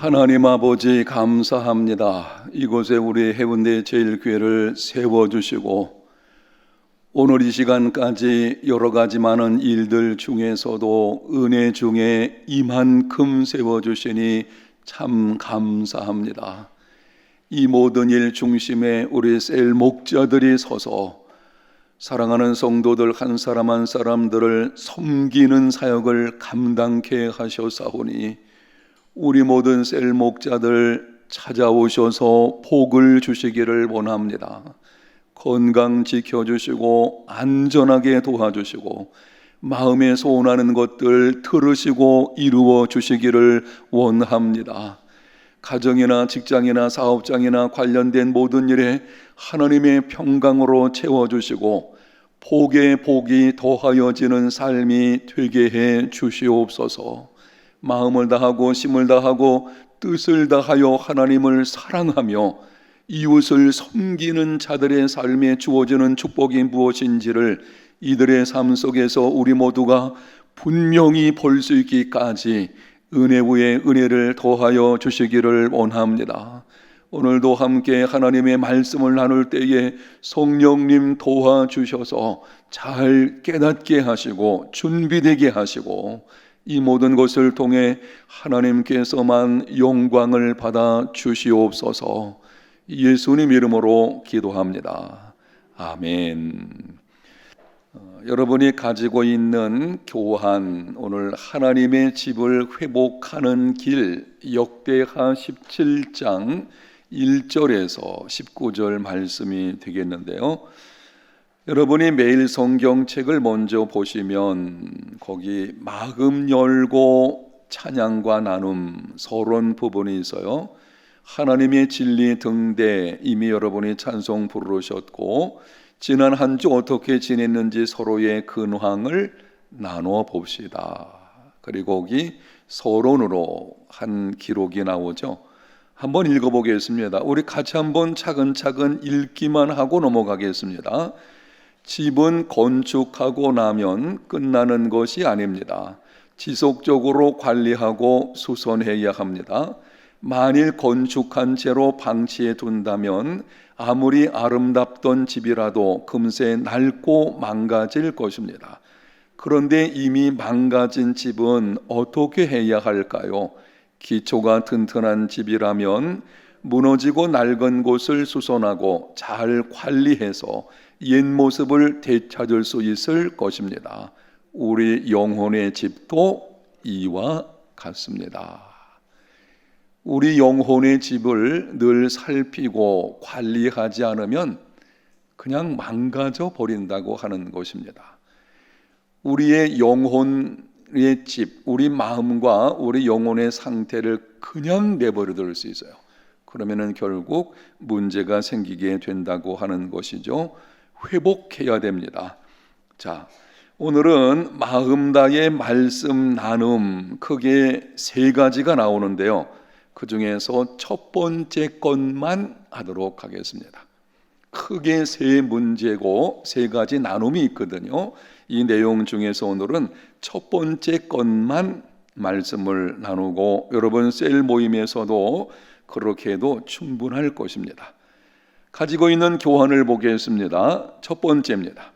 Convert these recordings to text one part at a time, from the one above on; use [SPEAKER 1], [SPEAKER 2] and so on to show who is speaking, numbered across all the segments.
[SPEAKER 1] 하나님 아버지 감사합니다. 이곳에 우리 해운대 제일교회를 세워주시고 오늘 이 시간까지 여러 가지 많은 일들 중에서도 은혜 중에 이만큼 세워주시니 참 감사합니다. 이 모든 일 중심에 우리 셀 목자들이 서서 사랑하는 성도들 한 사람 한 사람들을 섬기는 사역을 감당케 하셨사오니 우리 모든 셀 목자들 찾아오셔서 복을 주시기를 원합니다. 건강 지켜주시고 안전하게 도와주시고 마음에 소원하는 것들 들으시고 이루어 주시기를 원합니다. 가정이나 직장이나 사업장이나 관련된 모든 일에 하나님의 평강으로 채워주시고 복에 복이 더하여지는 삶이 되게 해 주시옵소서. 마음을 다하고 힘을 다하고 뜻을 다하여 하나님을 사랑하며 이웃을 섬기는 자들의 삶에 주어지는 축복이 무엇인지를 이들의 삶 속에서 우리 모두가 분명히 볼 수 있기까지 은혜 위에 은혜를 더하여 주시기를 원합니다. 오늘도 함께 하나님의 말씀을 나눌 때에 성령님 도와주셔서 잘 깨닫게 하시고 준비되게 하시고 이 모든 것을 통해 하나님께서만 영광을 받아 주시옵소서. 예수님 이름으로 기도합니다. 아멘. 여러분이 가지고 있는 교환, 오늘 하나님의 집을 회복하는 길, 역대하 17장 1절에서 19절 말씀이 되겠는데요. 여러분이 매일 성경책을 먼저 보시면 거기 마음 열고 찬양과 나눔, 서론 부분이 있어요. 하나님의 진리 등대 이미 여러분이 찬송 부르셨고 지난 한 주 어떻게 지냈는지 서로의 근황을 나눠 봅시다. 그리고 거기 서론으로 한 기록이 나오죠. 한번 읽어보겠습니다. 우리 같이 한번 차근차근 읽기만 하고 넘어가겠습니다. 집은 건축하고 나면 끝나는 것이 아닙니다. 지속적으로 관리하고 수선해야 합니다. 만일 건축한 채로 방치해 둔다면 아무리 아름답던 집이라도 금세 낡고 망가질 것입니다. 그런데 이미 망가진 집은 어떻게 해야 할까요? 기초가 튼튼한 집이라면 무너지고 낡은 곳을 수선하고 잘 관리해서 옛 모습을 되찾을 수 있을 것입니다. 우리 영혼의 집도 이와 같습니다. 우리 영혼의 집을 늘 살피고 관리하지 않으면 그냥 망가져 버린다고 하는 것입니다. 우리의 영혼의 집, 우리 마음과 우리 영혼의 상태를 그냥 내버려 둘 수 있어요. 그러면은 결국 문제가 생기게 된다고 하는 것이죠. 회복해야 됩니다. 자, 오늘은 마음 다의 말씀 나눔 크게 세 가지가 나오는데요. 그 중에서 첫 번째 것만 하도록 하겠습니다. 크게 세 문제고 세 가지 나눔이 있거든요. 이 내용 중에서 오늘은 첫 번째 것만 말씀을 나누고 여러분 셀 모임에서도 그렇게 해도 충분할 것입니다. 가지고 있는 교환을 보겠습니다. 첫 번째입니다.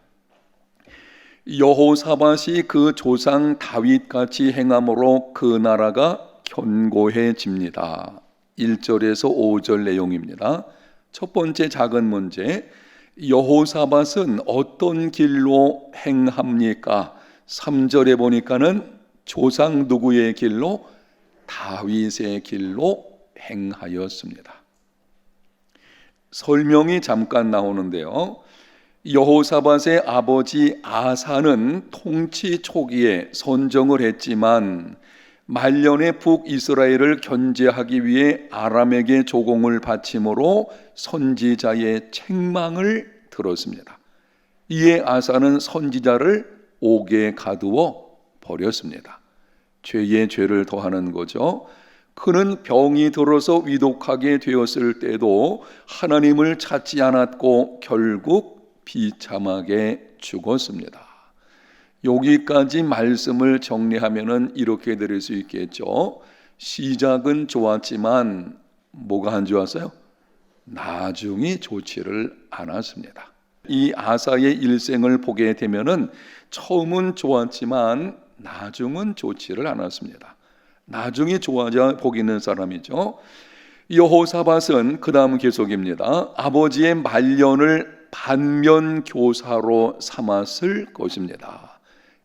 [SPEAKER 1] 여호사밧이 그 조상 다윗같이 행함으로 그 나라가 견고해집니다. 1절에서 5절 내용입니다. 첫 번째 작은 문제, 여호사밧은 어떤 길로 행합니까? 3절에 보니까는 조상 누구의 길로? 다윗의 길로 행하였습니다. 설명이 잠깐 나오는데요. 여호사밧의 아버지 아사는 통치 초기에 선정을 했지만 말년에 북이스라엘을 견제하기 위해 아람에게 조공을 바침으로 선지자의 책망을 들었습니다. 이에 아사는 선지자를 옥에 가두어 버렸습니다. 죄에 죄를 더하는 거죠. 그는 병이 들어서 위독하게 되었을 때도 하나님을 찾지 않았고 결국 비참하게 죽었습니다. 여기까지 말씀을 정리하면은 이렇게 드릴 수 있겠죠. 시작은 좋았지만 뭐가 안 좋았어요? 나중이 좋지를 않았습니다. 이 아사의 일생을 보게 되면은 처음은 좋았지만 나중은 좋지를 않았습니다. 나중이 좋아져 보이는 사람이죠. 여호사밧은 그 다음 계속입니다. 아버지의 말년을 반면교사로 삼았을 것입니다.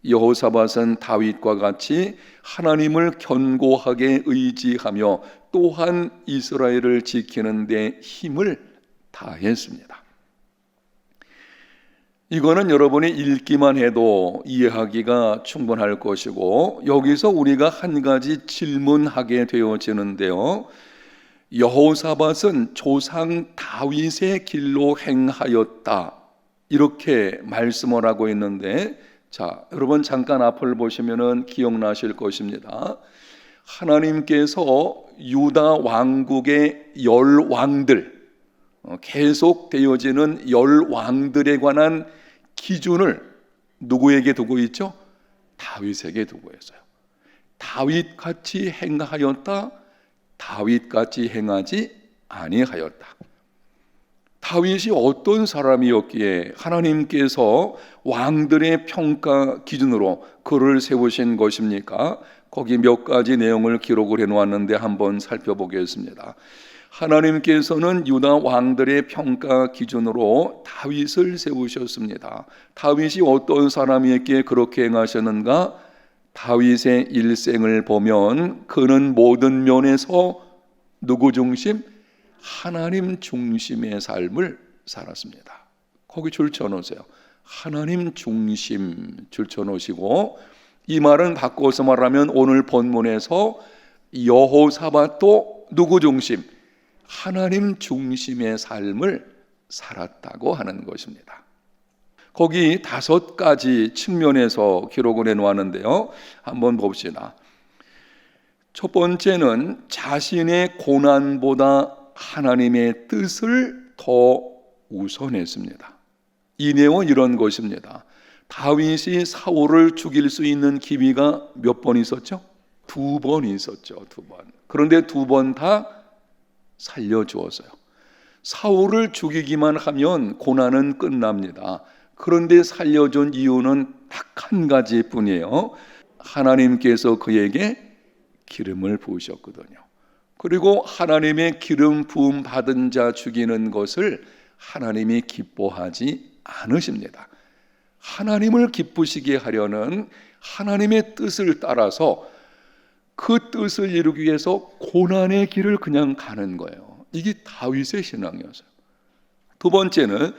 [SPEAKER 1] 여호사밧은 다윗과 같이 하나님을 견고하게 의지하며 또한 이스라엘을 지키는 데 힘을 다했습니다. 이거는 여러분이 읽기만 해도 이해하기가 충분할 것이고, 여기서 우리가 한 가지 질문하게 되어지는데요. 여호사밧은 조상 다윗의 길로 행하였다, 이렇게 말씀을 하고 있는데, 자, 여러분 잠깐 앞을 보시면은 기억나실 것입니다. 하나님께서 유다 왕국의 10왕들, 계속 되어지는 10왕들에 관한 기준을 누구에게 두고 있죠? 다윗에게 두고 있어요. 다윗같이 행하였다, 다윗같이 행하지 아니하였다. 다윗이 어떤 사람이었기에 하나님께서 왕들의 평가 기준으로 그를 세우신 것입니까? 거기 몇 가지 내용을 기록을 해놓았는데 한번 살펴보겠습니다. 하나님께서는 유다 왕들의 평가 기준으로 다윗을 세우셨습니다. 다윗이 어떤 사람이었기에 그렇게 행하셨는가? 다윗의 일생을 보면 그는 모든 면에서 누구 중심? 하나님 중심의 삶을 살았습니다. 거기 줄쳐놓으세요. 하나님 중심 줄쳐놓으시고, 이 말은 바꿔서 말하면 오늘 본문에서 여호사밧도 누구 중심? 하나님 중심의 삶을 살았다고 하는 것입니다. 거기 5가지 측면에서 기록을 해놓았는데요. 한번 봅시다. 첫 번째는 자신의 고난보다 하나님의 뜻을 더 우선했습니다. 이 내용은 이런 것입니다. 다윗이 사울을 죽일 수 있는 기회가 몇 번 있었죠? 2번 있었죠. 2번. 그런데 2번 다 살려주었어요. 사울을 죽이기만 하면 고난은 끝납니다. 그런데 살려준 이유는 딱 한 가지뿐이에요. 하나님께서 그에게 기름을 부으셨거든요. 그리고 하나님의 기름 부음 받은 자 죽이는 것을 하나님이 기뻐하지 않으십니다. 하나님을 기쁘시게 하려는 하나님의 뜻을 따라서 그 뜻을 이루기 위해서 고난의 길을 그냥 가는 거예요. 이게 다윗의 신앙이었어요. 2번째는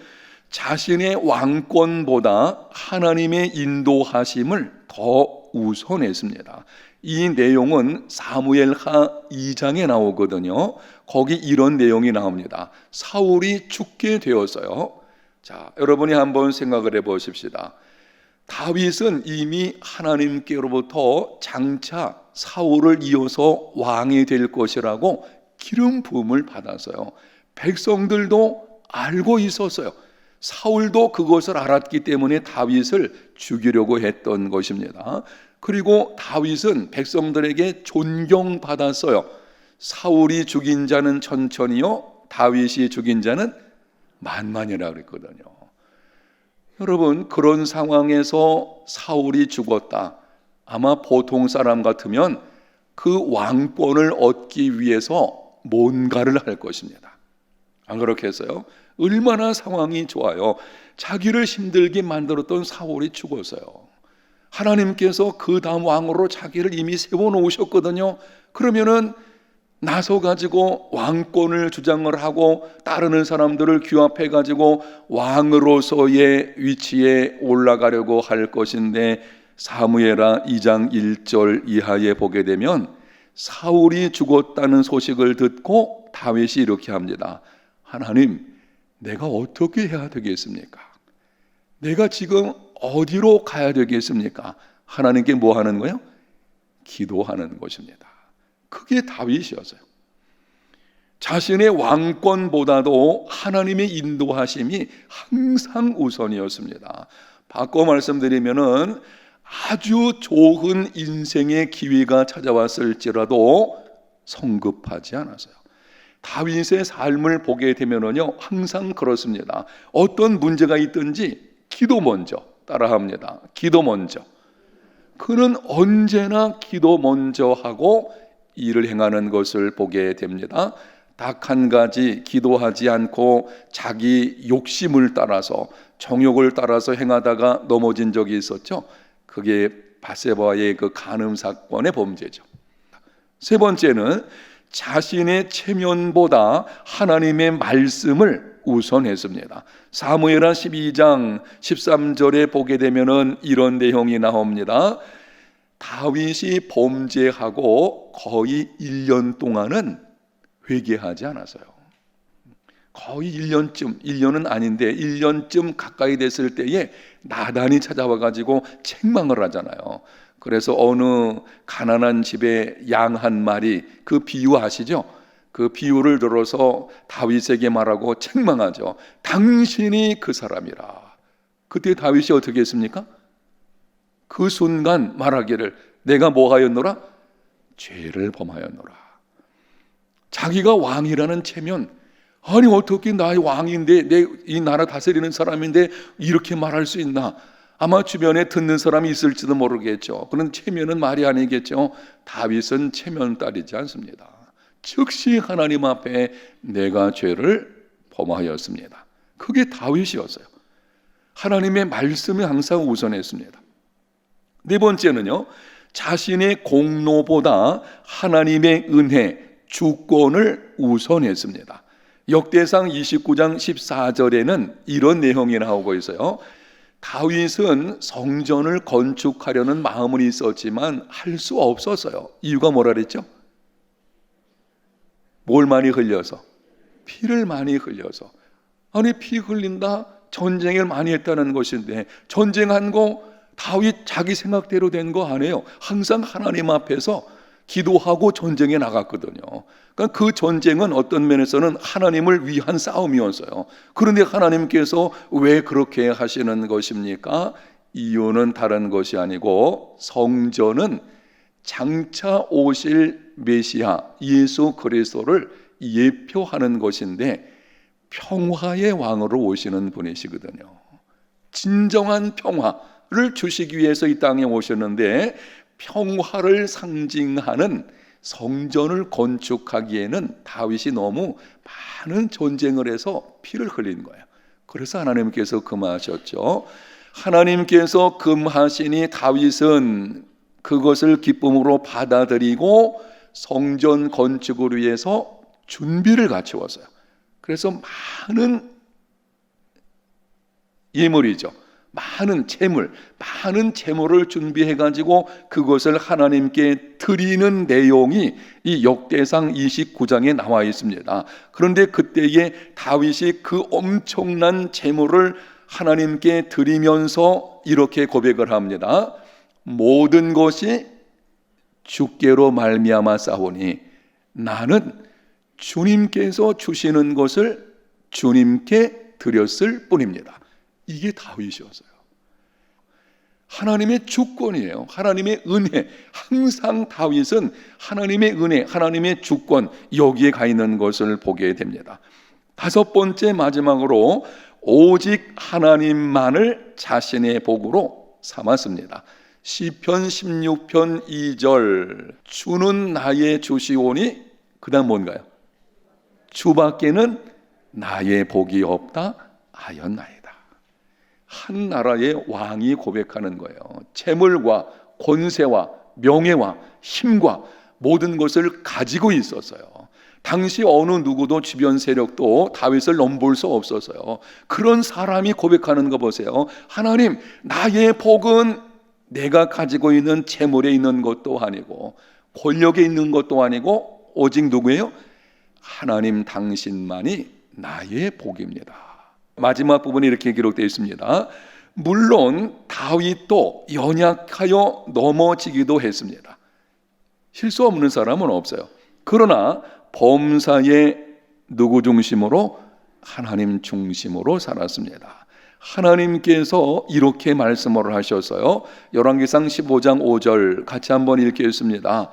[SPEAKER 1] 자신의 왕권보다 하나님의 인도하심을 더 우선했습니다. 이 내용은 사무엘하 2장에 나오거든요. 거기 이런 내용이 나옵니다. 사울이 죽게 되었어요. 자, 여러분이 한번 생각을 해보십시다. 다윗은 이미 하나님께로부터 장차 사울을 이어서 왕이 될 것이라고 기름 부음을 받았어요. 백성들도 알고 있었어요. 사울도 그것을 알았기 때문에 다윗을 죽이려고 했던 것입니다. 그리고 다윗은 백성들에게 존경받았어요. 사울이 죽인 자는 천천히요, 다윗이 죽인 자는 만만이라고 그랬거든요. 여러분, 그런 상황에서 사울이 죽었다. 아마 보통 사람 같으면 그 왕권을 얻기 위해서 뭔가를 할 것입니다. 안 그렇게 했어요? 얼마나 상황이 좋아요. 자기를 힘들게 만들었던 사울이 죽었어요. 하나님께서 그 다음 왕으로 자기를 이미 세워놓으셨거든요. 그러면은 나서가지고 왕권을 주장을 하고 따르는 사람들을 규합해가지고 왕으로서의 위치에 올라가려고 할 것인데, 사무엘하 2장 1절 이하에 보게 되면 사울이 죽었다는 소식을 듣고 다윗이 이렇게 합니다. 하나님, 내가 어떻게 해야 되겠습니까? 내가 지금 어디로 가야 되겠습니까? 하나님께 뭐 하는 거예요? 기도하는 것입니다. 그게 다윗이었어요. 자신의 왕권보다도 하나님의 인도하심이 항상 우선이었습니다. 바꿔 말씀드리면은 아주 좋은 인생의 기회가 찾아왔을지라도 성급하지 않았어요. 다윗의 삶을 보게 되면은요, 항상 그렇습니다. 어떤 문제가 있든지 기도 먼저 따라합니다. 기도 먼저. 그는 언제나 기도 먼저 하고 일을 행하는 것을 보게 됩니다. 딱 한 가지 기도하지 않고 자기 욕심을 따라서, 정욕을 따라서 행하다가 넘어진 적이 있었죠. 그게 바세바의 그 간음 사건의 범죄죠. 세 번째는 자신의 체면보다 하나님의 말씀을 우선했습니다. 사무엘하 12장 13절에 보게 되면은 이런 내용이 나옵니다. 다윗이 범죄하고 거의 1년 동안은 회개하지 않았어요. 거의 1년쯤, 1년은 아닌데 1년쯤 가까이 됐을 때에 나단이 찾아와 가지고 책망을 하잖아요. 그래서 어느 가난한 집에 양 한 마리, 그 비유 아시죠? 그 비유를 들어서 다윗에게 말하고 책망하죠. 당신이 그 사람이라. 그때 다윗이 어떻게 했습니까? 그 순간 말하기를 내가 뭐 하였노라? 죄를 범하였노라. 자기가 왕이라는 체면, 아니 어떻게 나의 왕인데, 내 이 나라 다스리는 사람인데 이렇게 말할 수 있나? 아마 주변에 듣는 사람이 있을지도 모르겠죠. 그런 체면은 말이 아니겠죠. 다윗은 체면 따르지 않습니다. 즉시 하나님 앞에 내가 죄를 범하였습니다. 그게 다윗이었어요. 하나님의 말씀이 항상 우선했습니다. 네 번째는요, 자신의 공로보다 하나님의 은혜, 주권을 우선했습니다. 역대상 29장 14절에는 이런 내용이 나오고 있어요. 다윗은 성전을 건축하려는 마음은 있었지만 할 수 없었어요. 이유가 뭐라 그랬죠? 뭘 많이 흘려서? 피를 많이 흘려서. 아니 피 흘린다? 전쟁을 많이 했다는 것인데 전쟁한 거 다윗 자기 생각대로 된 거 아니에요. 항상 하나님 앞에서 기도하고 전쟁에 나갔거든요. 그러니까 그 전쟁은 어떤 면에서는 하나님을 위한 싸움이었어요. 그런데 하나님께서 왜 그렇게 하시는 것입니까? 이유는 다른 것이 아니고 성전은 장차 오실 메시아 예수 그리스도를 예표하는 것인데 평화의 왕으로 오시는 분이시거든요. 진정한 평화를 주시기 위해서 이 땅에 오셨는데 평화를 상징하는 성전을 건축하기에는 다윗이 너무 많은 전쟁을 해서 피를 흘린 거예요. 그래서 하나님께서 금하셨죠. 하나님께서 금하시니 다윗은 그것을 기쁨으로 받아들이고 성전 건축을 위해서 준비를 갖추었어요. 그래서 많은 예물이죠. 많은 재물을 준비해 가지고 그것을 하나님께 드리는 내용이 이 역대상 29장에 나와 있습니다. 그런데 그때에 다윗이 그 엄청난 재물을 하나님께 드리면서 이렇게 고백을 합니다. 모든 것이 주께로 말미암아 싸우니 나는 주님께서 주시는 것을 주님께 드렸을 뿐입니다. 이게 다윗이었어요. 하나님의 주권이에요. 하나님의 은혜. 항상 다윗은 하나님의 은혜, 하나님의 주권 여기에 가 있는 것을 보게 됩니다. 다섯 번째 마지막으로 오직 하나님만을 자신의 복으로 삼았습니다. 시편 16편 2절 주는 나의 주시오니 그 다음 뭔가요? 주밖에는 나의 복이 없다 하였나이다. 한 나라의 왕이 고백하는 거예요. 재물과 권세와 명예와 힘과 모든 것을 가지고 있었어요. 당시 어느 누구도 주변 세력도 다윗을 넘볼 수 없었어요. 그런 사람이 고백하는 거 보세요. 하나님, 나의 복은 내가 가지고 있는 재물에 있는 것도 아니고 권력에 있는 것도 아니고 오직 누구예요? 하나님 당신만이 나의 복입니다. 마지막 부분이 이렇게 기록되어 있습니다. 물론 다윗도 연약하여 넘어지기도 했습니다. 실수 없는 사람은 없어요. 그러나 범사에 누구 중심으로? 하나님 중심으로 살았습니다. 하나님께서 이렇게 말씀을 하셨어요. 열왕기상 15장 5절 같이 한번 읽겠습니다.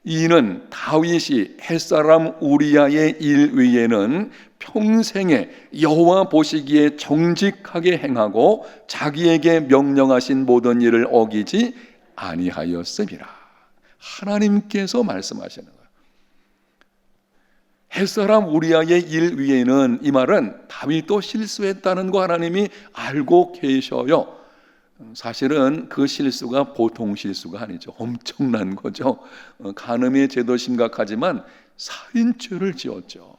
[SPEAKER 1] 이는 다윗이 햇사람 우리아의 일 외에는 평생에 여호와 보시기에 정직하게 행하고 자기에게 명령하신 모든 일을 어기지 아니하였음이라. 하나님께서 말씀하시는 거예요. 햇사람 우리아의 일 위에는, 이 말은 다윗도 실수했다는 거 하나님이 알고 계셔요. 사실은 그 실수가 보통 실수가 아니죠. 엄청난 거죠. 간음의 죄도 심각하지만 살인죄를 지었죠.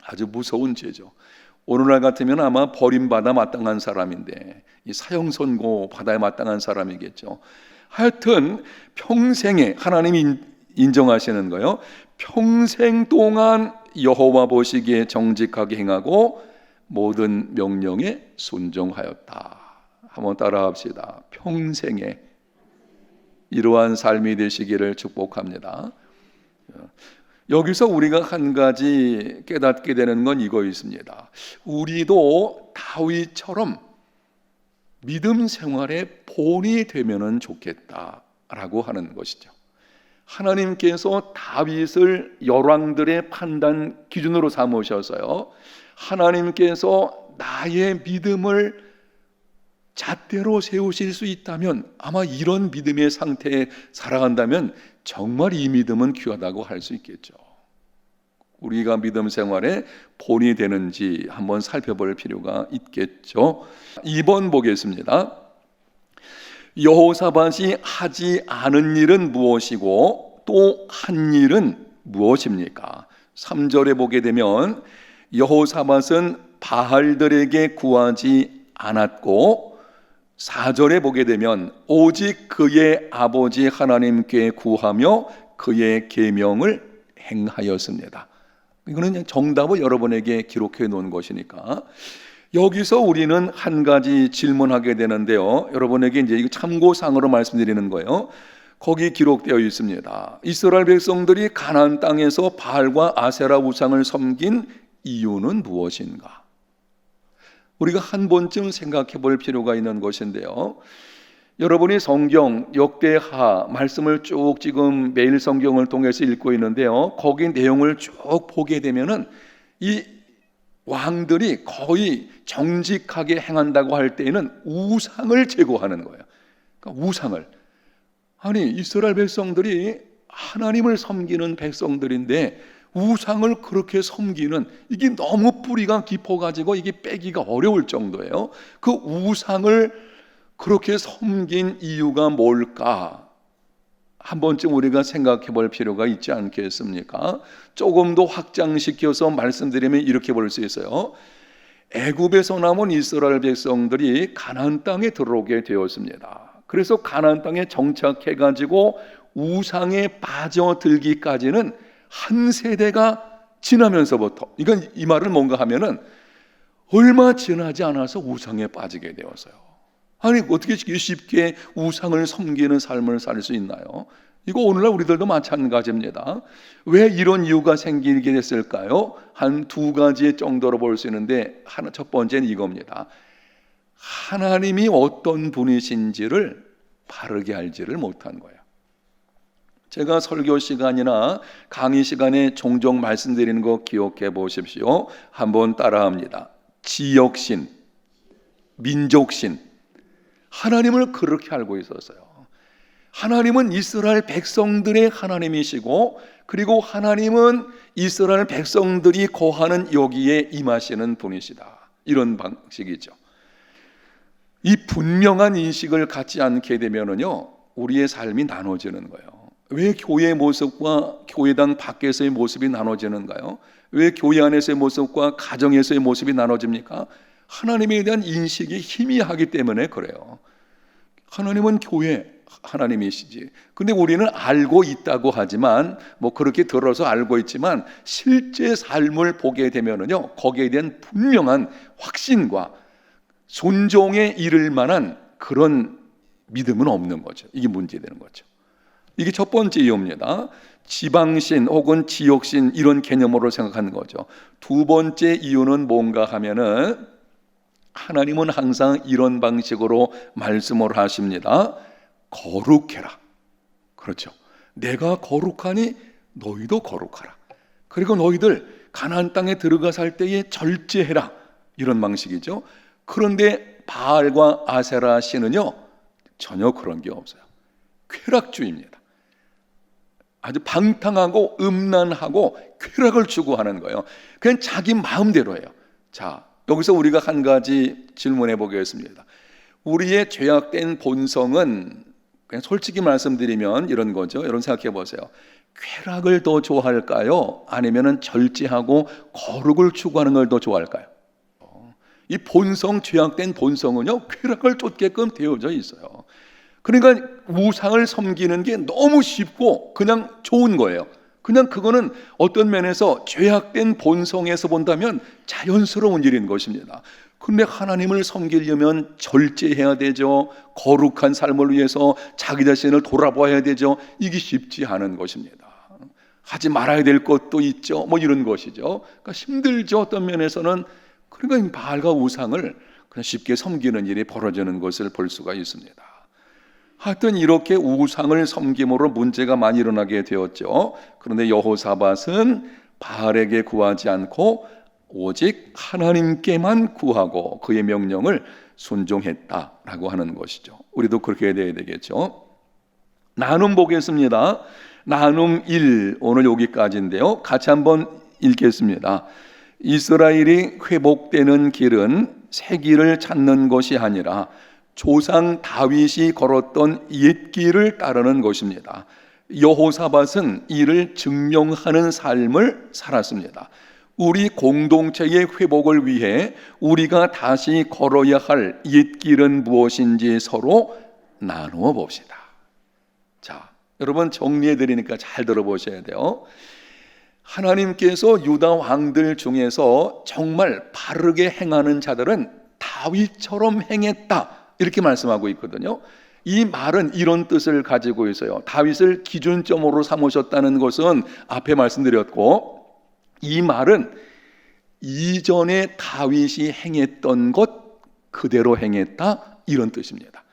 [SPEAKER 1] 아주 무서운 죄죠. 오늘날 같으면 아마 버림받아 마땅한 사람인데, 이 사형 선고 받아야 마땅한 사람이겠죠. 하여튼 평생에 하나님이 인정하시는 거예요. 평생 동안 여호와 보시기에 정직하게 행하고 모든 명령에 순종하였다. 한번 따라합시다. 평생에 이러한 삶이 되시기를 축복합니다. 여기서 우리가 한 가지 깨닫게 되는 건 이거 있습니다. 우리도 다윗처럼 믿음 생활의 본이 되면은 좋겠다라고 하는 것이죠. 하나님께서 다윗을 열왕들의 판단 기준으로 삼으셔서요, 하나님께서 나의 믿음을 잣대로 세우실 수 있다면, 아마 이런 믿음의 상태에 살아간다면 정말 이 믿음은 귀하다고 할 수 있겠죠. 우리가 믿음 생활에 본이 되는지 한번 살펴볼 필요가 있겠죠. 2번 보겠습니다. 여호사밧이 하지 않은 일은 무엇이고 또 한 일은 무엇입니까? 3절에 보게 되면 여호사밧은 바알들에게 구하지 않았고, 4절에 보게 되면 오직 그의 아버지 하나님께 구하며 그의 계명을 행하였습니다. 이거는 정답을 여러분에게 기록해 놓은 것이니까 여기서 우리는 한 가지 질문하게 되는데요. 여러분에게 이제 이거 참고상으로 말씀드리는 거예요. 거기 기록되어 있습니다. 이스라엘 백성들이 가나안 땅에서 바알과 아세라 우상을 섬긴 이유는 무엇인가? 우리가 한 번쯤 생각해 볼 필요가 있는 것인데요. 여러분이 성경 역대하 말씀을 쭉 지금 매일 성경을 통해서 읽고 있는데요. 거기 내용을 쭉 보게 되면은 이 왕들이 거의 정직하게 행한다고 할 때에는 우상을 제거하는 거예요. 그러니까 우상을. 아니, 이스라엘 백성들이 하나님을 섬기는 백성들인데 우상을 그렇게 섬기는, 이게 너무 뿌리가 깊어가지고 이게 빼기가 어려울 정도예요. 그 우상을 그렇게 섬긴 이유가 뭘까? 한 번쯤 우리가 생각해 볼 필요가 있지 않겠습니까? 조금 더 확장시켜서 말씀드리면 이렇게 볼 수 있어요. 애굽에서 남은 이스라엘 백성들이 가나안 땅에 들어오게 되었습니다. 그래서 가나안 땅에 정착해 가지고 우상에 빠져들기까지는 한 세대가 지나면서부터, 이건 이 말을 뭔가 하면은 얼마 지나지 않아서 우상에 빠지게 되었어요. 아니, 어떻게 쉽게 우상을 섬기는 삶을 살 수 있나요? 이거 오늘날 우리들도 마찬가지입니다. 왜 이런 이유가 생기게 됐을까요? 한 두 가지 정도로 볼 수 있는데, 첫 번째는 이겁니다. 하나님이 어떤 분이신지를 바르게 알지를 못한 거예요. 제가 설교 시간이나 강의 시간에 종종 말씀드리는 거 기억해 보십시오. 한번 따라합니다. 지역신, 민족신, 하나님을 그렇게 알고 있었어요. 하나님은 이스라엘 백성들의 하나님이시고, 그리고 하나님은 이스라엘 백성들이 거하는 여기에 임하시는 분이시다. 이런 방식이죠. 이 분명한 인식을 갖지 않게 되면은요, 우리의 삶이 나눠지는 거예요. 왜 교회의 모습과 교회당 밖에서의 모습이 나눠지는가요? 왜 교회 안에서의 모습과 가정에서의 모습이 나눠집니까? 하나님에 대한 인식이 희미하기 때문에 그래요. 하나님은 교회 하나님이시지. 근데 우리는 알고 있다고 하지만, 뭐 그렇게 들어서 알고 있지만 실제 삶을 보게 되면은요, 거기에 대한 분명한 확신과 존중에 이를 만한 그런 믿음은 없는 거죠. 이게 문제되는 거죠. 이게 첫 번째 이유입니다. 지방신 혹은 지역신, 이런 개념으로 생각하는 거죠. 두 번째 이유는 뭔가 하면은, 하나님은 항상 이런 방식으로 말씀을 하십니다. 거룩해라. 그렇죠. 내가 거룩하니 너희도 거룩하라. 그리고 너희들 가나안 땅에 들어가 살 때에 절제해라. 이런 방식이죠. 그런데 바알과 아세라 신은요, 전혀 그런 게 없어요. 쾌락주의입니다. 아주 방탕하고 음란하고 쾌락을 추구하는 거예요. 그냥 자기 마음대로 해요. 자, 여기서 우리가 한 가지 질문해 보겠습니다. 우리의 죄악된 본성은 그냥 솔직히 말씀드리면 이런 거죠. 여러분 생각해 보세요. 쾌락을 더 좋아할까요? 아니면은 절제하고 거룩을 추구하는 걸 더 좋아할까요? 이 본성, 죄악된 본성은요, 쾌락을 쫓게끔 되어져 있어요. 그러니까 우상을 섬기는 게 너무 쉽고 그냥 좋은 거예요. 그냥 그거는 어떤 면에서 죄악된 본성에서 본다면 자연스러운 일인 것입니다. 근데 하나님을 섬기려면 절제해야 되죠. 거룩한 삶을 위해서 자기 자신을 돌아봐야 되죠. 이게 쉽지 않은 것입니다. 하지 말아야 될 것도 있죠. 뭐 이런 것이죠. 그러니까 힘들죠. 어떤 면에서는. 그러니까 바알과 우상을 그냥 쉽게 섬기는 일이 벌어지는 것을 볼 수가 있습니다. 하여튼 이렇게 우상을 섬김으로 문제가 많이 일어나게 되었죠. 그런데 여호사밧은 바알에게 구하지 않고 오직 하나님께만 구하고 그의 명령을 순종했다라고 하는 것이죠. 우리도 그렇게 돼야 되겠죠. 나눔 보겠습니다. 나눔 1, 오늘 여기까지인데요. 같이 한번 읽겠습니다. 이스라엘이 회복되는 길은 새 길을 찾는 것이 아니라 조상 다윗이 걸었던 옛 길을 따르는 것입니다. 여호사밧은 이를 증명하는 삶을 살았습니다. 우리 공동체의 회복을 위해 우리가 다시 걸어야 할 옛 길은 무엇인지 서로 나누어 봅시다. 자, 여러분 정리해 드리니까 잘 들어보셔야 돼요. 하나님께서 유다 왕들 중에서 정말 바르게 행하는 자들은 다윗처럼 행했다, 이렇게 말씀하고 있거든요. 이 말은 이런 뜻을 가지고 있어요. 다윗을 기준점으로 삼으셨다는 것은 앞에 말씀드렸고, 이 말은 이전에 다윗이 행했던 것 그대로 행했다, 이런 뜻입니다.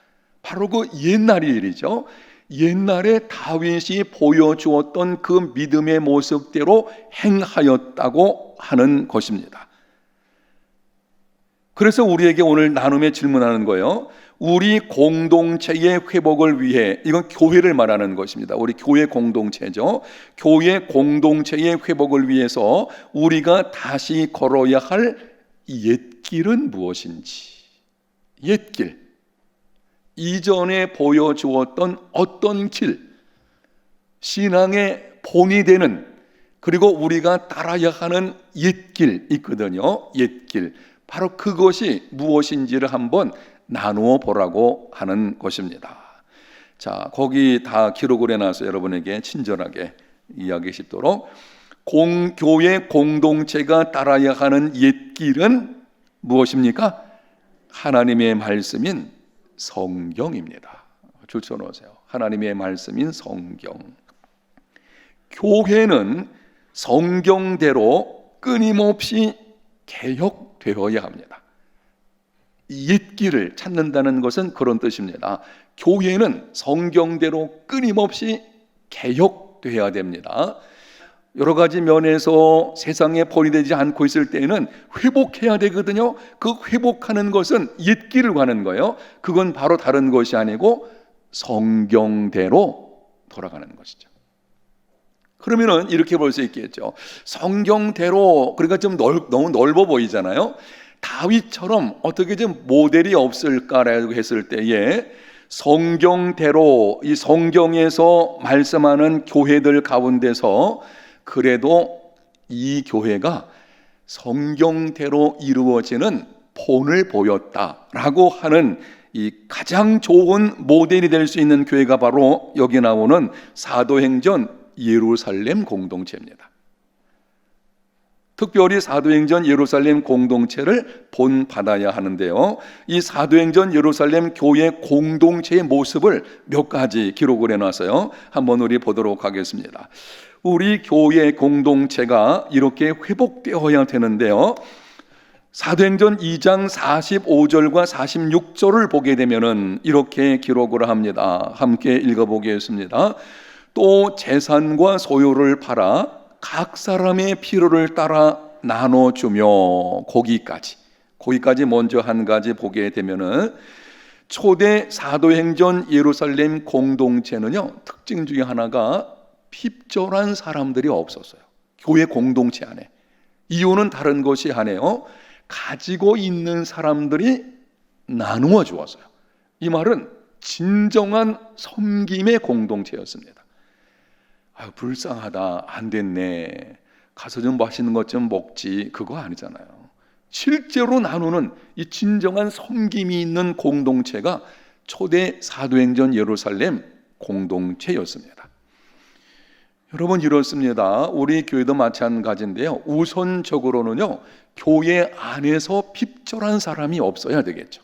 [SPEAKER 1] 바로 그 옛날 일이죠. 옛날에 다윗이 보여주었던 그 믿음의 모습대로 행하였다고 하는 것입니다. 그래서 우리에게 오늘 나눔에 질문하는 거예요. 우리 공동체의 회복을 위해, 이건 교회를 말하는 것입니다. 우리 교회 공동체죠. 교회 공동체의 회복을 위해서 우리가 다시 걸어야 할 옛길은 무엇인지, 옛길, 이전에 보여주었던 어떤 길, 신앙의 본이 되는, 그리고 우리가 따라야 하는 옛길 있거든요. 옛길, 바로 그것이 무엇인지를 한번 나누어 보라고 하는 것입니다. 자, 거기 다 기록을 해놔서 여러분에게 친절하게 이야기해 싶도록, 교회 공동체가 따라야 하는 옛길은 무엇입니까? 하나님의 말씀인 성경입니다. 줄쳐놓으세요. 하나님의 말씀인 성경. 교회는 성경대로 끊임없이 개혁되어야 합니다. 옛길을 찾는다는 것은 그런 뜻입니다. 교회는 성경대로 끊임없이 개혁되어야 됩니다. 여러 가지 면에서 세상에 본이 않고 있을 때에는 회복해야 되거든요. 그 회복하는 것은 옛길을 가는 거예요. 그건 바로 다른 것이 아니고 성경대로 돌아가는 것이죠. 그러면은 이렇게 볼 수 있겠죠. 성경대로, 그러니까 좀 너무 넓어 보이잖아요. 다윗처럼 어떻게 좀 모델이 없을까라고 했을 때에 성경대로, 이 성경에서 말씀하는 교회들 가운데서 그래도 이 교회가 성경대로 이루어지는 본을 보였다라고 하는 이 가장 좋은 모델이 될 수 있는 교회가 바로 여기 나오는 사도행전 예루살렘 공동체입니다. 특별히 사도행전 예루살렘 공동체를 본받아야 하는데요. 이 사도행전 예루살렘 교회 공동체의 모습을 몇 가지 기록을 해놨어요. 한번 우리 보도록 하겠습니다. 우리 교회 공동체가 이렇게 회복되어야 되는데요. 사도행전 2장 45절과 46절을 보게 되면은 이렇게 기록을 합니다. 함께 읽어보겠습니다. 또 재산과 소유를 팔아 각 사람의 필요를 따라 나눠주며 거기까지 먼저 한 가지 보게 되면은 초대 사도행전 예루살렘 공동체는요, 특징 중에 하나가 핍절한 사람들이 없었어요. 교회 공동체 안에. 이유는 다른 것이 아니에요. 가지고 있는 사람들이 나누어 주었어요. 이 말은 진정한 섬김의 공동체였습니다. 불쌍하다, 안 됐네, 가서 좀 맛있는 것 좀 먹지, 그거 아니잖아요. 실제로 나누는 이 진정한 섬김이 있는 공동체가 초대 사도행전 예루살렘 공동체였습니다. 여러분, 이렇습니다. 우리 교회도 마찬가지인데요, 우선적으로는요, 교회 안에서 핍절한 사람이 없어야 되겠죠.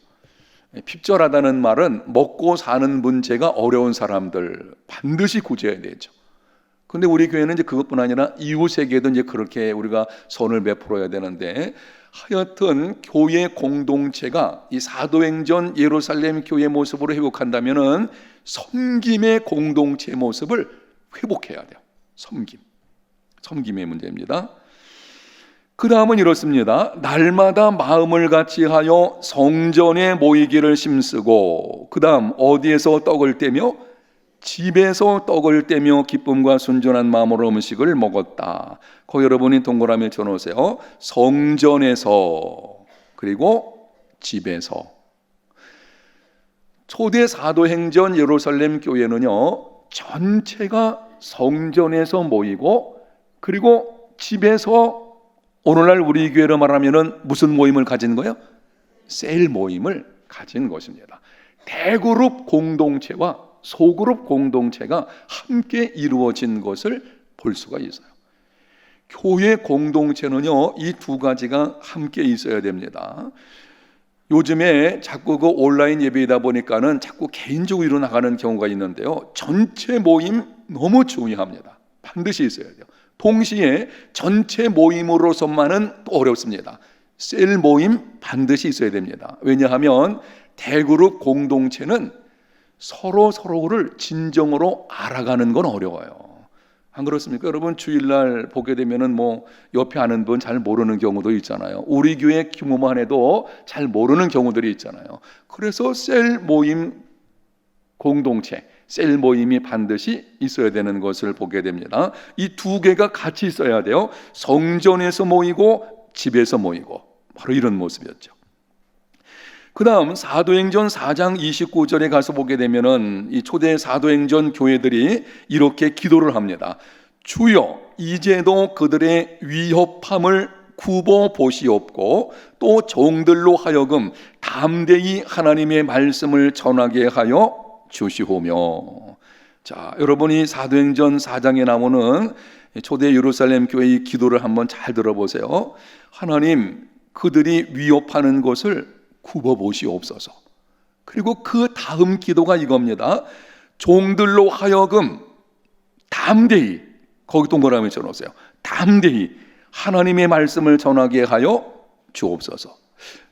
[SPEAKER 1] 핍절하다는 말은 먹고 사는 문제가 어려운 사람들 반드시 구제해야 되죠. 근데 우리 교회는 이제 그것뿐 아니라 이웃에게도 이제 그렇게 우리가 선을 베풀어야 되는데, 하여튼 교회 공동체가 이 사도행전 예루살렘 교회 모습으로 회복한다면은 섬김의 공동체 모습을 회복해야 돼요. 섬김의 문제입니다. 그 다음은 이렇습니다. 날마다 마음을 같이하여 성전에 모이기를 힘쓰고, 그 다음 어디에서 떡을 떼며 집에서 떡을 떼며 기쁨과 순전한 마음으로 음식을 먹었다. 거기 여러분이 동그라미 쳐놓으세요. 성전에서, 그리고 집에서. 초대 사도행전 예루살렘 교회는요, 전체가 성전에서 모이고, 그리고 집에서, 오늘날 우리 교회로 말하면은 무슨 모임을 가진 거예요? 셀 모임을 가진 것입니다. 대그룹 공동체와 소그룹 공동체가 함께 이루어진 것을 볼 수가 있어요. 교회 공동체는요, 이 두 가지가 함께 있어야 됩니다. 요즘에 자꾸 그 온라인 예배이다 보니까는 자꾸 개인적으로 나가는 경우가 있는데요, 전체 모임 너무 중요합니다. 반드시 있어야 돼요. 동시에 전체 모임으로서만은 또 어렵습니다. 셀 모임 반드시 있어야 됩니다. 왜냐하면 대그룹 공동체는 서로를 진정으로 알아가는 건 어려워요. 안 그렇습니까? 여러분, 주일날 보게 되면은 뭐 옆에 아는 분 잘 모르는 경우도 있잖아요. 우리 교회 규모만 해도 잘 모르는 경우들이 있잖아요. 그래서 셀 모임 공동체, 셀 모임이 반드시 있어야 되는 것을 보게 됩니다. 이 두 개가 같이 있어야 돼요. 성전에서 모이고 집에서 모이고, 바로 이런 모습이었죠. 그 다음 사도행전 4장 29절에 가서 보게 되면은 이 초대 사도행전 교회들이 이렇게 기도를 합니다. 주여, 이제도 그들의 위협함을 굽어 보시옵고, 또 종들로 하여금 담대히 하나님의 말씀을 전하게 하여 주시오며. 자, 여러분이 사도행전 4장에 나오는 초대 예루살렘 교회의 기도를 한번 잘 들어보세요. 하나님, 그들이 위협하는 것을 굽어보시옵소서. 그리고 그 다음 기도가 이겁니다. 종들로 하여금 담대히, 거기 동그라미 쳐놓으세요. 담대히 하나님의 말씀을 전하게 하여 주옵소서.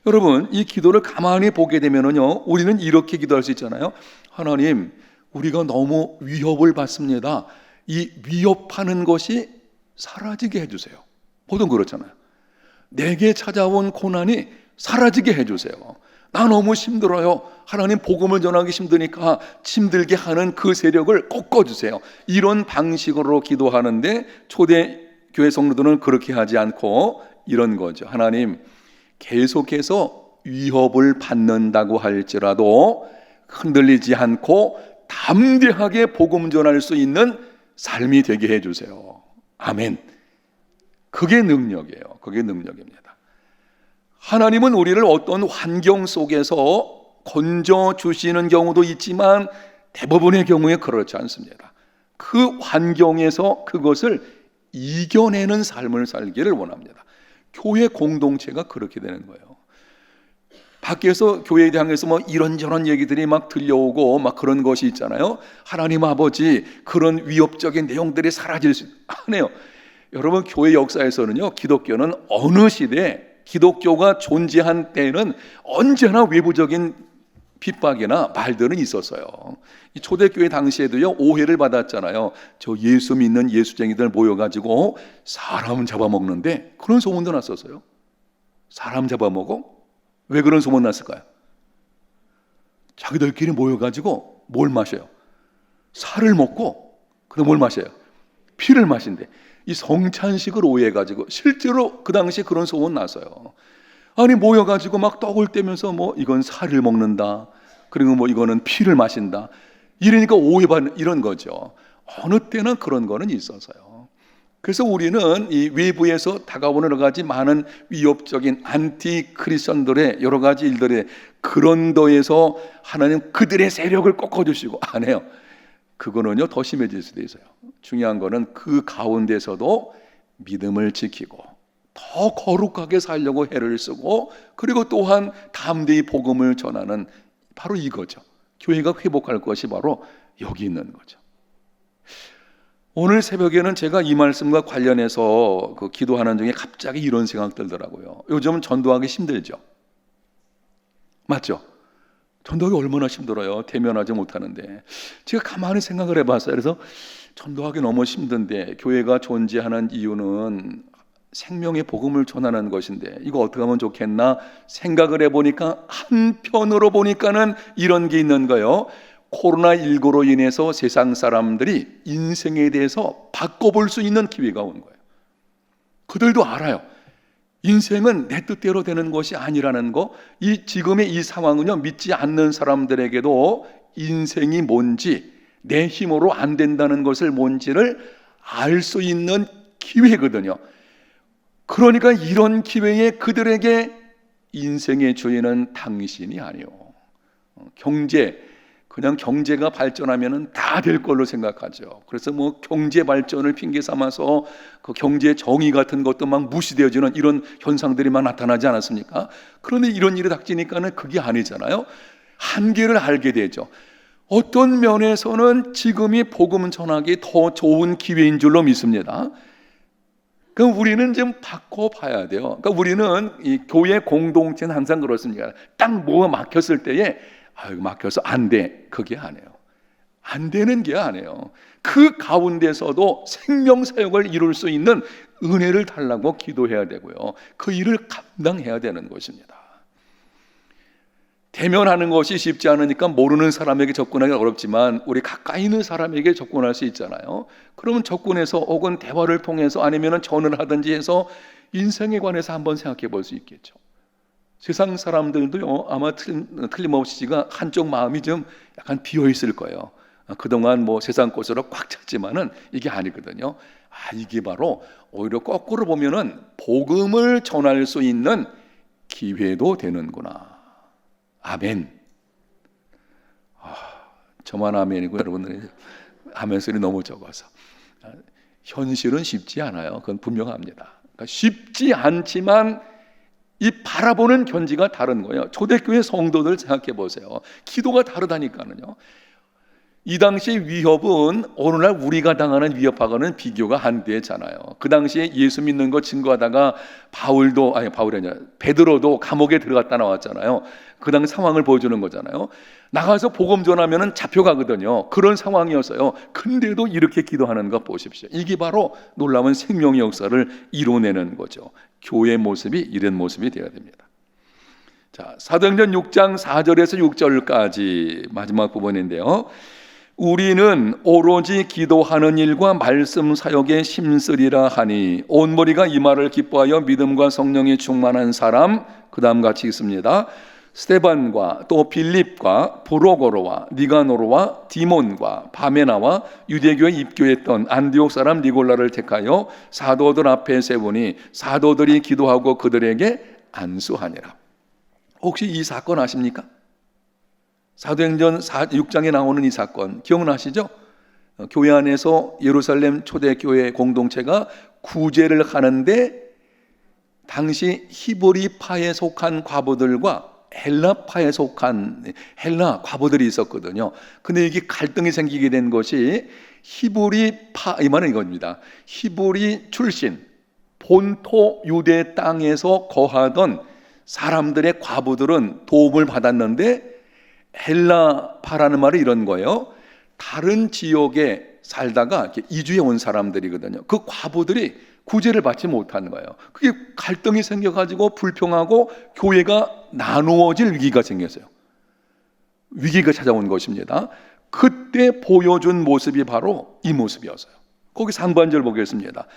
[SPEAKER 1] 여러분, 이 기도를 가만히 보게 되면요, 우리는 이렇게 기도할 수 있잖아요. 하나님, 우리가 너무 위협을 받습니다. 이 위협하는 것이 사라지게 해주세요. 보통 그렇잖아요. 내게 찾아온 고난이 사라지게 해주세요. 나 너무 힘들어요. 하나님, 복음을 전하기 힘드니까 힘들게 하는 그 세력을 꺾어주세요. 이런 방식으로 기도하는데, 초대 교회 성도들은 그렇게 하지 않고 이런 거죠. 하나님, 계속해서 위협을 받는다고 할지라도 흔들리지 않고 담대하게 복음 전할 수 있는 삶이 되게 해주세요. 아멘. 그게 능력이에요. 그게 능력입니다. 하나님은 우리를 어떤 환경 속에서 건져주시는 경우도 있지만 대부분의 경우에 그렇지 않습니다. 그 환경에서 그것을 이겨내는 삶을 살기를 원합니다. 교회 공동체가 그렇게 되는 거예요. 밖에서 교회에 향해서 뭐 이런저런 얘기들이 막 들려오고 막 그런 것이 있잖아요. 하나님 아버지, 그런 위협적인 내용들이 사라질 수 하네요. 여러분, 교회 역사에서는요, 기독교는 어느 시대에 기독교가 존재한 때에는 언제나 외부적인 핍박이나 말들은 있었어요. 이 초대교회 당시에도요, 오해를 받았잖아요. 저 예수 믿는 예수쟁이들 모여가지고 사람 잡아먹는데, 그런 소문도 났었어요. 사람 잡아먹어? 왜 그런 소문 났을까요? 자기들끼리 모여가지고 뭘 마셔요? 살을 먹고, 그다음 뭘 마셔요? 피를 마신대. 이 성찬식을 오해해가지고 실제로 그 당시에 그런 소문 났어요. 아니 모여가지고 막 떡을 떼면서 뭐 이건 살을 먹는다, 그리고 뭐 이거는 피를 마신다, 이러니까 오해받는 이런 거죠. 어느 때나 그런 거는 있어서요. 그래서 우리는 이 외부에서 다가오는 여러 가지 많은 위협적인 안티 크리스천들의 여러 가지 일들에 그런 도에서 하나님 그들의 세력을 꺾어주시고 안 해요. 그거는요 더 심해질 수도 있어요. 중요한 거는 그 가운데서도 믿음을 지키고 더 거룩하게 살려고 애를 쓰고, 그리고 또한 담대히 복음을 전하는, 바로 이거죠. 교회가 회복할 것이 바로 여기 있는 거죠. 오늘 새벽에는 제가 이 말씀과 관련해서 그 기도하는 중에 갑자기 이런 생각 들더라고요. 요즘은 전도하기 힘들죠. 맞죠? 전도하기 얼마나 힘들어요. 대면하지 못하는데. 제가 가만히 생각을 해봤어요. 그래서 전도하기 너무 힘든데 교회가 존재하는 이유는 생명의 복음을 전하는 것인데 이거 어떻게 하면 좋겠나 생각을 해보니까, 한편으로 보니까는 이런 게 있는 거예요. 코로나19로 인해서 세상 사람들이 인생에 대해서 바꿔볼 수 있는 기회가 온 거예요. 그들도 알아요. 인생은 내 뜻대로 되는 것이 아니라는 거. 이 지금의 이 상황은요, 믿지 않는 사람들에게도 인생이 뭔지, 내 힘으로 안 된다는 것을 뭔지를 알 수 있는 기회거든요. 그러니까 이런 기회에 그들에게 인생의 주인은 당신이 아니요, 그냥 경제가 발전하면 다 될 걸로 생각하죠. 그래서 뭐 경제 발전을 핑계 삼아서 그 경제 정의 같은 것도 막 무시되어지는 이런 현상들이 막 나타나지 않았습니까? 그런데 이런 일이 닥치니까는 그게 아니잖아요. 한계를 알게 되죠. 어떤 면에서는 지금이 복음 전하기 더 좋은 기회인 줄로 믿습니다. 그럼 우리는 좀 바꿔봐야 돼요. 그러니까 우리는 이 교회 공동체는 항상 그렇습니다. 딱 뭐가 막혔을 때에 막혀서 안 돼, 그게 아니에요. 안 되는 게 아니에요. 그 가운데서도 생명 사역을 이룰 수 있는 은혜를 달라고 기도해야 되고요. 그 일을 감당해야 되는 것입니다. 대면하는 것이 쉽지 않으니까 모르는 사람에게 접근하기 어렵지만 우리 가까이 있는 사람에게 접근할 수 있잖아요. 그러면 접근해서 혹은 대화를 통해서 아니면 전화를 하든지 해서 인생에 관해서 한번 생각해 볼 수 있겠죠. 세상 사람들도요, 아마 틀림없이 지금 한쪽 마음이 좀 약간 비어 있을 거예요. 그동안 뭐 세상 것으로 꽉 찼지만은 이게 아니거든요. 이게 바로 오히려 거꾸로 보면은 복음을 전할 수 있는 기회도 되는구나. 아멘. 저만 아멘이고 여러분들이 아멘 소리 너무 적어서. 현실은 쉽지 않아요. 그건 분명합니다. 그러니까 쉽지 않지만 이 바라보는 견지가 다른 거예요. 초대교회 성도들 생각해 보세요. 기도가 다르다니까요. 이 당시 위협은 오늘날 우리가 당하는 위협하고는 비교가 안 되잖아요. 그 당시에 예수 믿는 거 증거하다가 베드로도 감옥에 들어갔다 나왔잖아요. 그 당시 상황을 보여주는 거잖아요. 나가서 복음 전하면 잡혀가거든요. 그런 상황이었어요. 근데도 이렇게 기도하는 거 보십시오. 이게 바로 놀라운 생명의 역사를 이뤄내는 거죠. 교회의 모습이 이런 모습이 되어야 됩니다. 자, 사도행전 6장 4절에서 6절까지 마지막 부분인데요. 우리는 오로지 기도하는 일과 말씀 사역에 힘쓰리라 하니 온 무리가 이 말을 기뻐하여 믿음과 성령에 충만한 사람, 그 다음 같이 있습니다. 스데반과 또 빌립과 브로고로와 니가노로와 디몬과 바메나와 유대교에 입교했던 안디옥 사람 니골라를 택하여 사도들 앞에 세우니 사도들이 기도하고 그들에게 안수하니라. 혹시 이 사건 아십니까? 사도행전 6장에 나오는 이 사건 기억나시죠? 교회 안에서 예루살렘 초대교회 공동체가 구제를 하는데 당시 히브리파에 속한 과부들과 헬라파에 속한 헬라 과부들이 있었거든요. 근데 이게 갈등이 생기게 된 것이 히브리파, 이 말은 이겁니다. 히브리 출신 본토 유대 땅에서 거하던 사람들의 과부들은 도움을 받았는데 헬라파라는 말이 이런 거예요. 다른 지역에 살다가 이렇게 이주해 온 사람들이거든요. 그 과부들이 구제를 받지 못하는 거예요. 그게 갈등이 생겨가지고 불평하고 교회가 나누어질 위기가 생겼어요. 위기가 찾아온 것입니다. 그때 보여준 모습이 바로 이 모습이었어요. 거기 상반절 보겠습니다.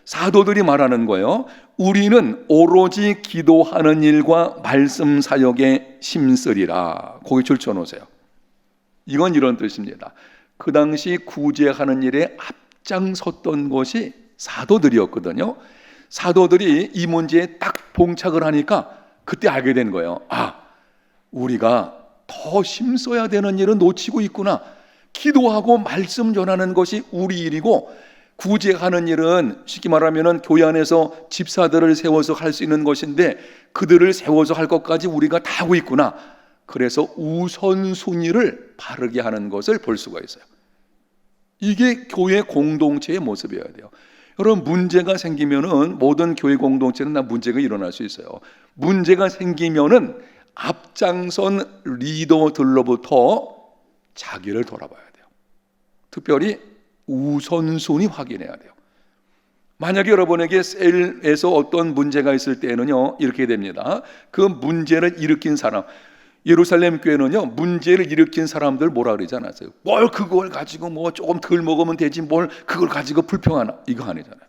[SPEAKER 1] 사도들이 말하는 거예요. 우리는 오로지 기도하는 일과 말씀 사역에 힘쓰리라. 거기 줄쳐 놓으세요. 이건 이런 뜻입니다. 그 당시 구제하는 일에 앞장섰던 것이 사도들이었거든요. 사도들이 이 문제에 딱 봉착을 하니까 그때 알게 된 거예요. 아, 우리가 더 힘써야 되는 일은 놓치고 있구나. 기도하고 말씀 전하는 것이 우리 일이고, 구제하는 일은 쉽게 말하면 교회 안에서 집사들을 세워서 할 수 있는 것인데 그들을 세워서 할 것까지 우리가 다 하고 있구나. 그래서 우선순위를 바르게 하는 것을 볼 수가 있어요. 이게 교회 공동체의 모습이어야 돼요. 여러분, 문제가 생기면은 모든 교회 공동체는 다 문제가 일어날 수 있어요. 문제가 생기면은 앞장선 리더들로부터 자기를 돌아봐야 돼요. 특별히 우선순위 확인해야 돼요. 만약에 여러분에게 셀에서 어떤 문제가 있을 때는요, 이렇게 됩니다. 그 문제를 일으킨 사람, 예루살렘 교회는요, 문제를 일으킨 사람들 뭐라 그러지 않았어요? 뭘 그걸 가지고 뭐 조금 덜 먹으면 되지, 뭘 그걸 가지고 불평하나, 이거 아니잖아요.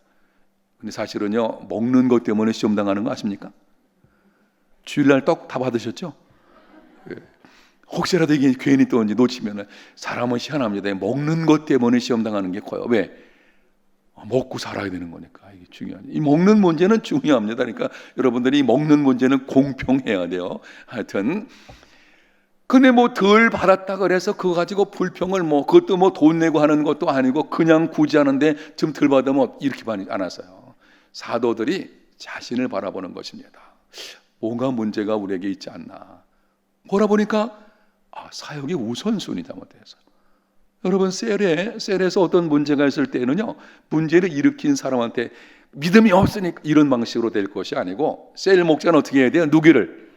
[SPEAKER 1] 근데 사실은요, 먹는 것 때문에 시험 당하는 거 아십니까? 주일날 떡 다 받으셨죠? 혹시라도 이게 괜히 또 놓치면 사람은 희한합니다. 먹는 것 때문에 시험 당하는 게 커요. 왜? 먹고 살아야 되는 거니까. 이게 중요하죠. 이 먹는 문제는 중요합니다. 그러니까 여러분들이 먹는 문제는 공평해야 돼요. 하여튼 근데 뭐 덜 받았다 그래서 그거 가지고 불평을 그것도 돈 내고 하는 것도 아니고 그냥 구제하는데 좀 덜 받으면 이렇게 많이 안 왔어요. 사도들이 자신을 바라보는 것입니다. 뭔가 문제가 우리에게 있지 않나. 보니까 사역의 우선순위 잘못돼서. 여러분, 셀에서 어떤 문제가 있을 때는요, 문제를 일으킨 사람한테 믿음이 없으니까 이런 방식으로 될 것이 아니고, 셀 목자는 어떻게 해야 돼요? 누구를?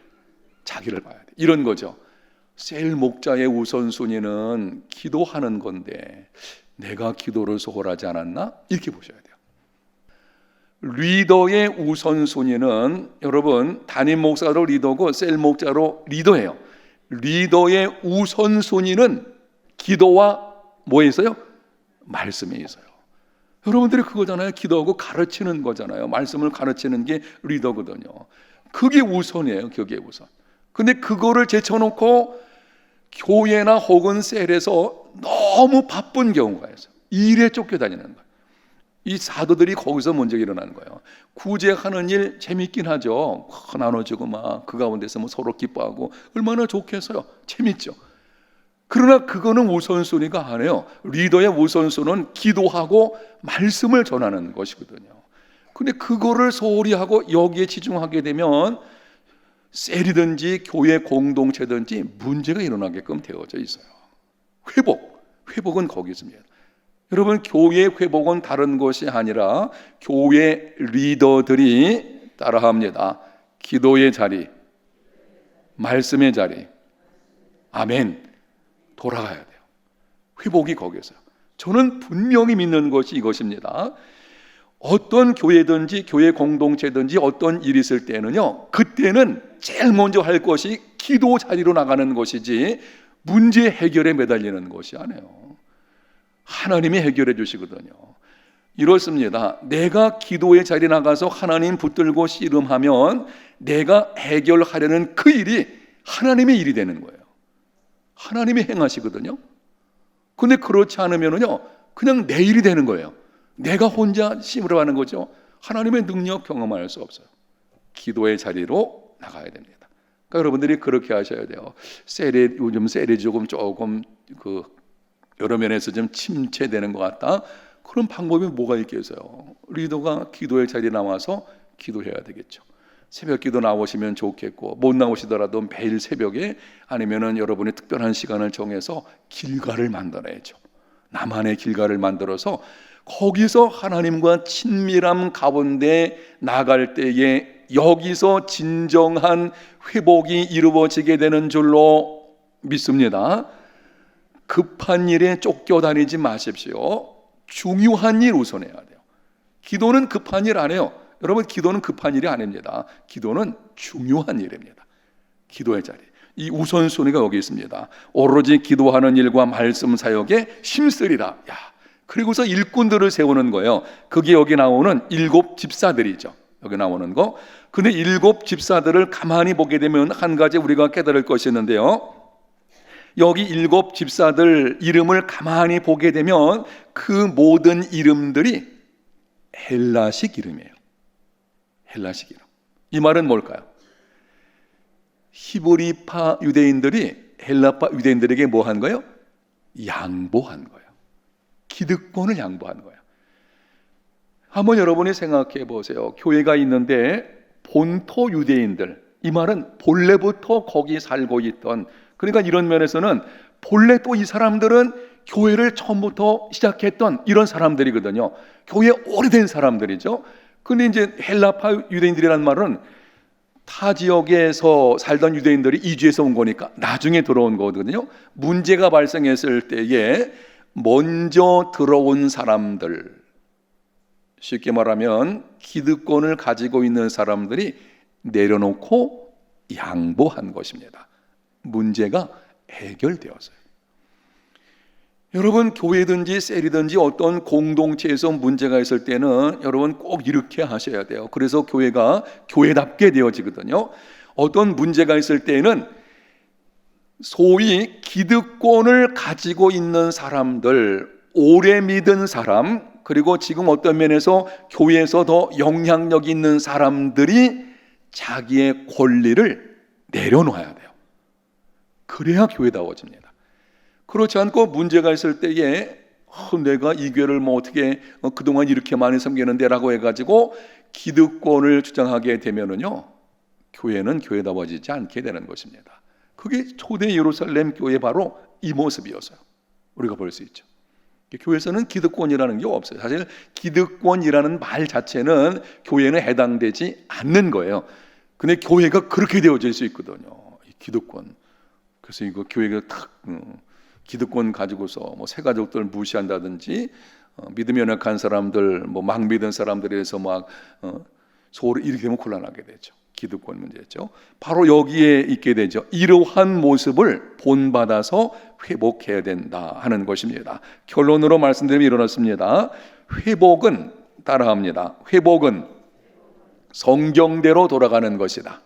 [SPEAKER 1] 자기를 봐야 돼. 이런 거죠. 셀 목자의 우선순위는 기도하는 건데 내가 기도를 소홀하지 않았나? 이렇게 보셔야 돼요. 리더의 우선순위는 여러분, 담임 목사로 리더고 셀 목자로 리더예요. 리더의 우선순위는 기도와 뭐에 있어요? 말씀에 있어요. 여러분들이 그거잖아요. 기도하고 가르치는 거잖아요. 말씀을 가르치는 게 리더거든요. 그게 우선이에요. 그게 우선. 근데 그거를 제쳐놓고 교회나 혹은 셀에서 너무 바쁜 경우가 있어요. 일에 쫓겨다니는 거예요. 이 사도들이 거기서 문제가 일어나는 거예요. 구제하는 일 재밌긴 하죠. 나눠주고 막 그 가운데서 서로 기뻐하고 얼마나 좋겠어요. 재밌죠. 그러나 그거는 우선순위가 아니에요. 리더의 우선순위는 기도하고 말씀을 전하는 것이거든요. 근데 그거를 소홀히 하고 여기에 집중하게 되면 셀이든지 교회 공동체든지 문제가 일어나게끔 되어져 있어요. 회복은 거기 있습니다. 여러분, 교회 회복은 다른 것이 아니라 교회 리더들이 따라합니다. 기도의 자리, 말씀의 자리, 아멘, 돌아가야 돼요. 회복이 거기에서요. 저는 분명히 믿는 것이 이것입니다. 어떤 교회든지 교회 공동체든지 어떤 일이 있을 때는요, 그때는 제일 먼저 할 것이 기도 자리로 나가는 것이지 문제 해결에 매달리는 것이 아니에요. 하나님이 해결해 주시거든요. 이렇습니다. 내가 기도의 자리에 나가서 하나님 붙들고 씨름하면 내가 해결하려는 그 일이 하나님의 일이 되는 거예요. 하나님이 행하시거든요. 근데 그렇지 않으면요, 그냥 내 일이 되는 거예요. 내가 혼자 씨름하는 거죠. 하나님의 능력 경험할 수 없어요. 기도의 자리로 나가야 됩니다. 그러니까 여러분들이 그렇게 하셔야 돼요. 요즘 셀이 조금 여러 면에서 좀 침체되는 것 같다. 그런 방법이 뭐가 있겠어요? 리더가 기도의 자리에 나와서 기도해야 되겠죠. 새벽 기도 나오시면 좋겠고, 못 나오시더라도 매일 새벽에 아니면은 여러분이 특별한 시간을 정해서 길가를 만들어야죠. 나만의 길가를 만들어서 거기서 하나님과 친밀함 가운데 나갈 때에 여기서 진정한 회복이 이루어지게 되는 줄로 믿습니다. 급한 일에 쫓겨다니지 마십시오. 중요한 일 우선해야 돼요. 기도는 급한 일 안 해요. 여러분, 기도는 급한 일이 아닙니다. 기도는 중요한 일입니다. 기도의 자리, 이 우선순위가 여기 있습니다. 오로지 기도하는 일과 말씀 사역에 힘쓰리라. 야, 그리고서 일꾼들을 세우는 거예요. 그게 여기 나오는 7 집사들이죠. 여기 나오는 거. 근데 7 집사들을 가만히 보게 되면 한 가지 우리가 깨달을 것이 있는데요. 여기 7 집사들 이름을 가만히 보게 되면 그 모든 이름들이 헬라식 이름이에요. 헬라식 이름. 이 말은 뭘까요? 히브리파 유대인들이 헬라파 유대인들에게 뭐 한 거예요? 양보한 거예요. 기득권을 양보한 거예요. 한번 여러분이 생각해 보세요. 교회가 있는데 본토 유대인들, 이 말은 본래부터 거기 살고 있던, 그러니까 이런 면에서는 본래 또 이 사람들은 교회를 처음부터 시작했던 이런 사람들이거든요. 교회 오래된 사람들이죠. 근데 이제 헬라파 유대인들이라는 말은 타 지역에서 살던 유대인들이 이주해서 온 거니까 나중에 들어온 거거든요. 문제가 발생했을 때에 먼저 들어온 사람들, 쉽게 말하면 기득권을 가지고 있는 사람들이 내려놓고 양보한 것입니다. 문제가 해결되었어요. 여러분, 교회든지 셀이든지 어떤 공동체에서 문제가 있을 때는 여러분 꼭 이렇게 하셔야 돼요. 그래서 교회가 교회답게 되어지거든요. 어떤 문제가 있을 때는 소위 기득권을 가지고 있는 사람들, 오래 믿은 사람, 그리고 지금 어떤 면에서 교회에서 더 영향력 있는 사람들이 자기의 권리를 내려놓아야 돼요. 그래야 교회다워집니다. 그렇지 않고 문제가 있을 때에 내가 이 교회를 뭐 어떻게 그동안 이렇게 많이 섬기는데 라고 해가지고 기득권을 주장하게 되면은요, 교회는 교회다워지지 않게 되는 것입니다. 그게 초대 예루살렘 교회 바로 이 모습이었어요. 우리가 볼 수 있죠. 교회에서는 기득권이라는 게 없어요. 사실 기득권이라는 말 자체는 교회는 해당되지 않는 거예요. 근데 교회가 그렇게 되어질 수 있거든요. 기득권. 그래서 이거 교회가 탁 기득권 가지고서 뭐 새 가족들 무시한다든지 믿음이 연약한 사람들, 뭐 막 믿은 사람들에서 막 소홀히 이렇게 되면 곤란하게 되죠. 기득권 문제죠. 바로 여기에 있게 되죠. 이러한 모습을 본받아서 회복해야 된다 하는 것입니다. 결론으로 말씀드리면 이렇습니다. 회복은 따라합니다. 회복은 성경대로 돌아가는 것이다.